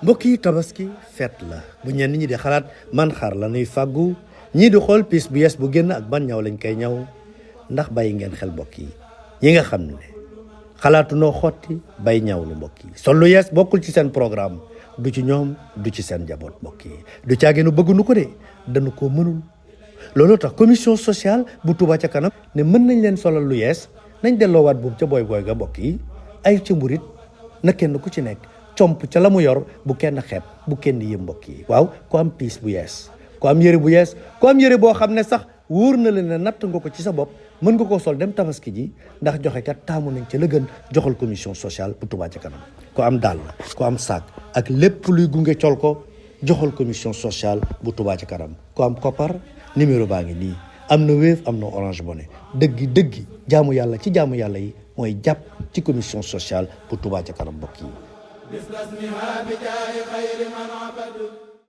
mbokk yi tabaski feet la bu ñenn ñi di xalaat man xar la nuy fàggu ñii di xool piis bu yees bu génn ak ban ñaw lañ koy ñaw ndax bàyyi ngeen xel mbokk yi ñi nga xam ne xalaatu noo xotti bay ñaw lu mbokk yi sol lu yees bokkul ci seen programme du ci ñoom du ci seen njaboot mbokk yi du caaginu bëgg nu ko de dañu ko mënul loolu tax commission sociale bu Touba ca kanam ne mën nañ leen solal lu yees nañ delloowaat boobu ca booy ga mbokk yi ay ca mburit na kenn ku ci nekk comp ca la mu yor bu kenn xeeb bu kenn yëm mbokk yi waaw ku am piis bu yees ku am yëre bu yees ku am yëre boo xam ne sax wóor na leen ne natt nga ko ci sa bopp mën nga koo sol dem tabaski ji ndax joxe kat taamu nañ ca la gën joxal commission sociale bu Touba ca kanam ku am dàll ku am sac ak lépp luy gunge col ko joxal commission sociale bu Touba ca kanam ku am koppar numéro baa ngi nii am na Wave am na Orange Money dëggi jaamu yàlla ci jaamu yàlla yi mooy jàpp ci commission sociale bu Touba ca kanam mbokk yi